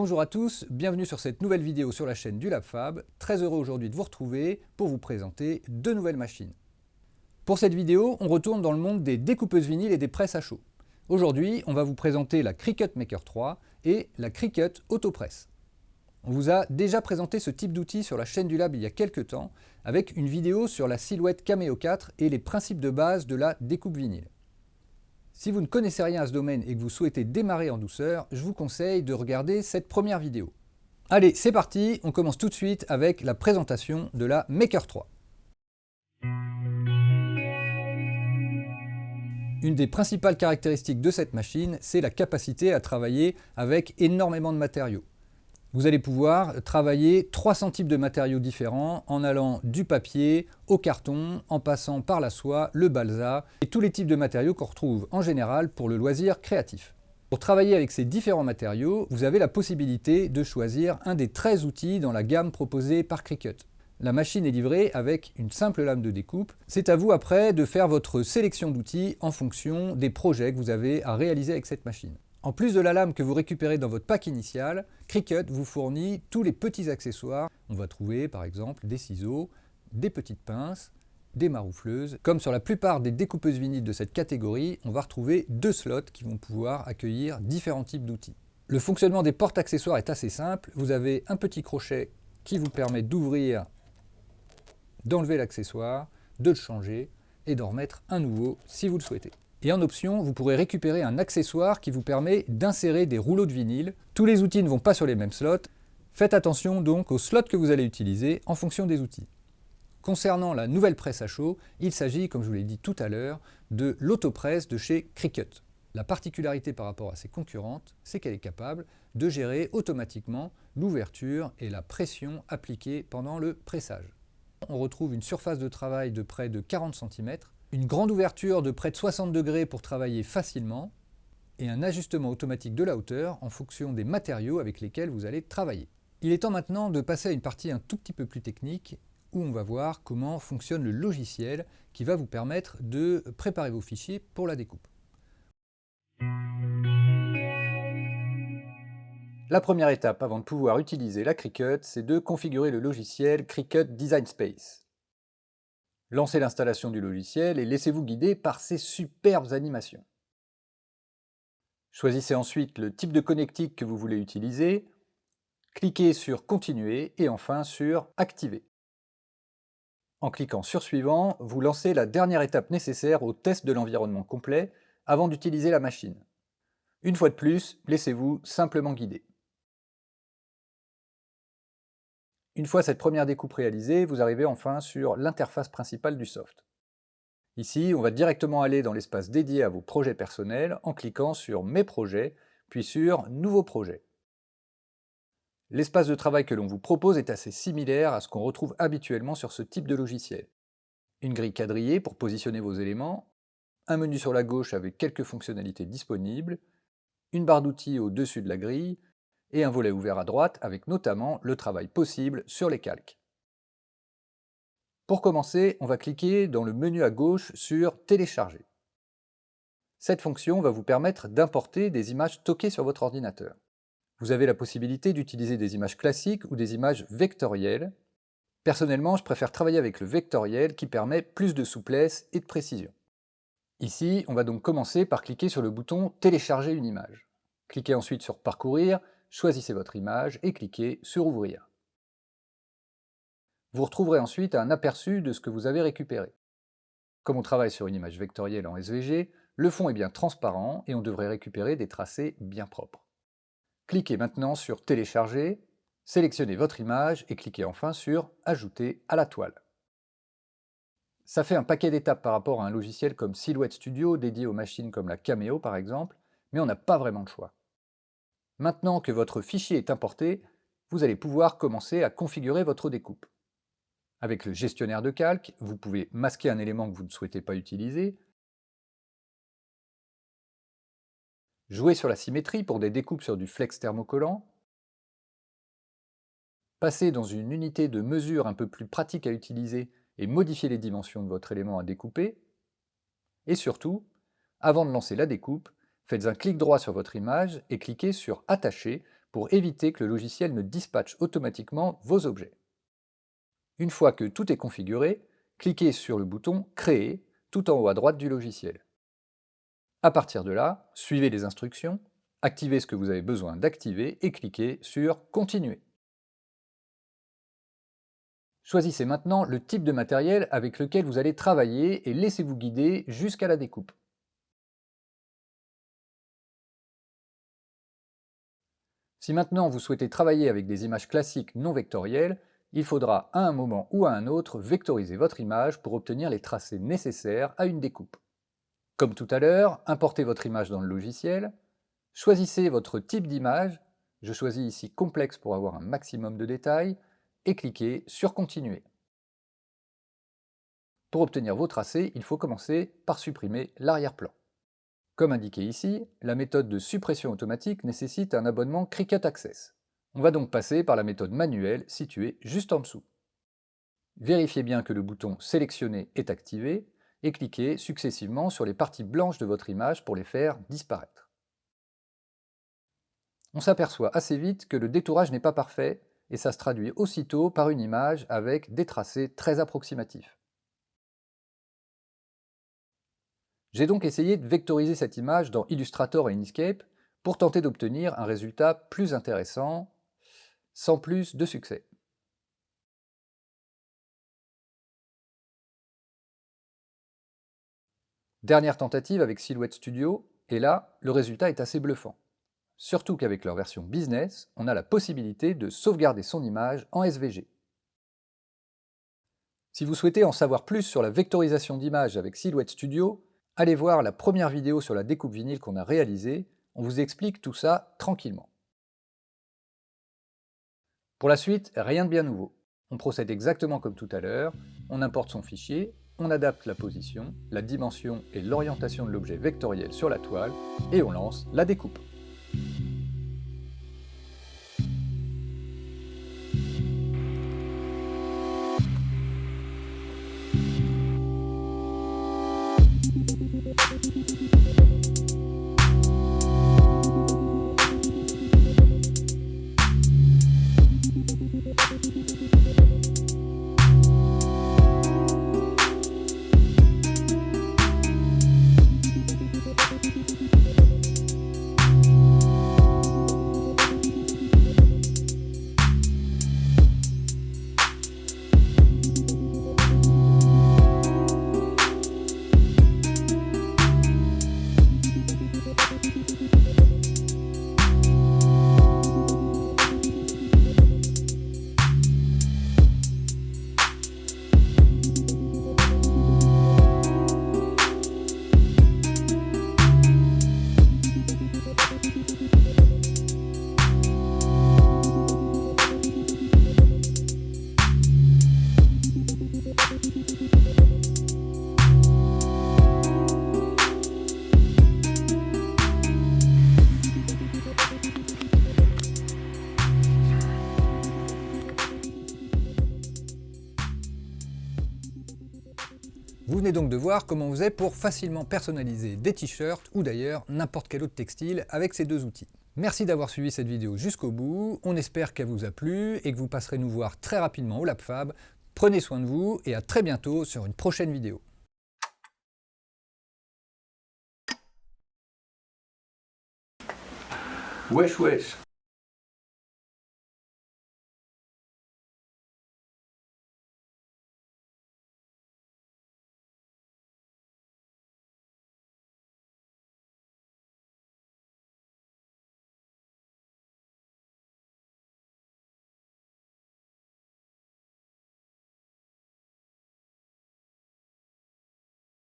Bonjour à tous, bienvenue sur cette nouvelle vidéo sur la chaîne du LabFab. Très heureux aujourd'hui de vous retrouver pour vous présenter deux nouvelles machines. Pour cette vidéo, on retourne dans le monde des découpeuses vinyles et des presses à chaud. Aujourd'hui, on va vous présenter la Cricut Maker 3 et la Cricut Autopress. On vous a déjà présenté ce type d'outil sur la chaîne du Lab il y a quelques temps, avec une vidéo sur la Silhouette Cameo 4 et les principes de base de la découpe vinyle. Si vous ne connaissez rien à ce domaine et que vous souhaitez démarrer en douceur, je vous conseille de regarder cette première vidéo. Allez, c'est parti, on commence tout de suite avec la présentation de la Maker 3. Une des principales caractéristiques de cette machine, c'est la capacité à travailler avec énormément de matériaux. Vous allez pouvoir travailler 300 types de matériaux différents en allant du papier au carton, en passant par la soie, le balsa et tous les types de matériaux qu'on retrouve en général pour le loisir créatif. Pour travailler avec ces différents matériaux, vous avez la possibilité de choisir un des 13 outils dans la gamme proposée par Cricut. La machine est livrée avec une simple lame de découpe. C'est à vous après de faire votre sélection d'outils en fonction des projets que vous avez à réaliser avec cette machine. En plus de la lame que vous récupérez dans votre pack initial, Cricut vous fournit tous les petits accessoires. On va trouver par exemple des ciseaux, des petites pinces, des maroufleuses. Comme sur la plupart des découpeuses vinyles de cette catégorie, on va retrouver deux slots qui vont pouvoir accueillir différents types d'outils. Le fonctionnement des portes-accessoires est assez simple. Vous avez un petit crochet qui vous permet d'ouvrir, d'enlever l'accessoire, de le changer et d'en remettre un nouveau si vous le souhaitez. Et en option, vous pourrez récupérer un accessoire qui vous permet d'insérer des rouleaux de vinyle. Tous les outils ne vont pas sur les mêmes slots. Faites attention donc aux slots que vous allez utiliser en fonction des outils. Concernant la nouvelle presse à chaud, il s'agit, comme je vous l'ai dit tout à l'heure, de l'Autopress de chez Cricut. La particularité par rapport à ses concurrentes, c'est qu'elle est capable de gérer automatiquement l'ouverture et la pression appliquée pendant le pressage. On retrouve une surface de travail de près de 40 cm, une grande ouverture de près de 60 degrés pour travailler facilement et un ajustement automatique de la hauteur en fonction des matériaux avec lesquels vous allez travailler. Il est temps maintenant de passer à une partie un tout petit peu plus technique où on va voir comment fonctionne le logiciel qui va vous permettre de préparer vos fichiers pour la découpe. La première étape avant de pouvoir utiliser la Cricut, c'est de configurer le logiciel Cricut Design Space. Lancez l'installation du logiciel et laissez-vous guider par ces superbes animations. Choisissez ensuite le type de connectique que vous voulez utiliser, cliquez sur Continuer et enfin sur Activer. En cliquant sur Suivant, vous lancez la dernière étape nécessaire au test de l'environnement complet avant d'utiliser la machine. Une fois de plus, laissez-vous simplement guider. Une fois cette première découpe réalisée, vous arrivez enfin sur l'interface principale du soft. Ici, on va directement aller dans l'espace dédié à vos projets personnels en cliquant sur Mes projets, puis sur Nouveaux projets. L'espace de travail que l'on vous propose est assez similaire à ce qu'on retrouve habituellement sur ce type de logiciel. Une grille quadrillée pour positionner vos éléments, un menu sur la gauche avec quelques fonctionnalités disponibles, une barre d'outils au-dessus de la grille, et un volet ouvert à droite avec notamment le travail possible sur les calques. Pour commencer, on va cliquer dans le menu à gauche sur Télécharger. Cette fonction va vous permettre d'importer des images stockées sur votre ordinateur. Vous avez la possibilité d'utiliser des images classiques ou des images vectorielles. Personnellement, je préfère travailler avec le vectoriel qui permet plus de souplesse et de précision. Ici, on va donc commencer par cliquer sur le bouton Télécharger une image. Cliquez ensuite sur Parcourir, choisissez votre image et cliquez sur Ouvrir. Vous retrouverez ensuite un aperçu de ce que vous avez récupéré. Comme on travaille sur une image vectorielle en SVG, le fond est bien transparent et on devrait récupérer des tracés bien propres. Cliquez maintenant sur Télécharger, sélectionnez votre image et cliquez enfin sur Ajouter à la toile. Ça fait un paquet d'étapes par rapport à un logiciel comme Silhouette Studio dédié aux machines comme la Cameo par exemple, mais on n'a pas vraiment le choix. Maintenant que votre fichier est importé, vous allez pouvoir commencer à configurer votre découpe. Avec le gestionnaire de calque, vous pouvez masquer un élément que vous ne souhaitez pas utiliser, jouer sur la symétrie pour des découpes sur du flex thermocollant, passer dans une unité de mesure un peu plus pratique à utiliser et modifier les dimensions de votre élément à découper, et surtout, avant de lancer la découpe, faites un clic droit sur votre image et cliquez sur Attacher pour éviter que le logiciel ne dispatche automatiquement vos objets. Une fois que tout est configuré, cliquez sur le bouton « Créer » tout en haut à droite du logiciel. À partir de là, suivez les instructions, activez ce que vous avez besoin d'activer et cliquez sur « Continuer ». Choisissez maintenant le type de matériel avec lequel vous allez travailler et laissez-vous guider jusqu'à la découpe. Si maintenant vous souhaitez travailler avec des images classiques non vectorielles, il faudra à un moment ou à un autre vectoriser votre image pour obtenir les tracés nécessaires à une découpe. Comme tout à l'heure, importez votre image dans le logiciel, choisissez votre type d'image, je choisis ici complexe pour avoir un maximum de détails, et cliquez sur Continuer. Pour obtenir vos tracés, il faut commencer par supprimer l'arrière-plan. Comme indiqué ici, la méthode de suppression automatique nécessite un abonnement Cricut Access. On va donc passer par la méthode manuelle située juste en dessous. Vérifiez bien que le bouton Sélectionner est activé et cliquez successivement sur les parties blanches de votre image pour les faire disparaître. On s'aperçoit assez vite que le détourage n'est pas parfait et ça se traduit aussitôt par une image avec des tracés très approximatifs. J'ai donc essayé de vectoriser cette image dans Illustrator et Inkscape pour tenter d'obtenir un résultat plus intéressant, sans plus de succès. Dernière tentative avec Silhouette Studio, et là, le résultat est assez bluffant. Surtout qu'avec leur version business, on a la possibilité de sauvegarder son image en SVG. Si vous souhaitez en savoir plus sur la vectorisation d'images avec Silhouette Studio, allez voir la première vidéo sur la découpe vinyle qu'on a réalisée, on vous explique tout ça tranquillement. Pour la suite, rien de bien nouveau. On procède exactement comme tout à l'heure, on importe son fichier, on adapte la position, la dimension et l'orientation de l'objet vectoriel sur la toile, et on lance la découpe. Vous venez donc de voir comment on faisait pour facilement personnaliser des t-shirts ou d'ailleurs n'importe quel autre textile avec ces deux outils. Merci d'avoir suivi cette vidéo jusqu'au bout, on espère qu'elle vous a plu et que vous passerez nous voir très rapidement au LabFab. Prenez soin de vous et à très bientôt sur une prochaine vidéo. Wesh wesh.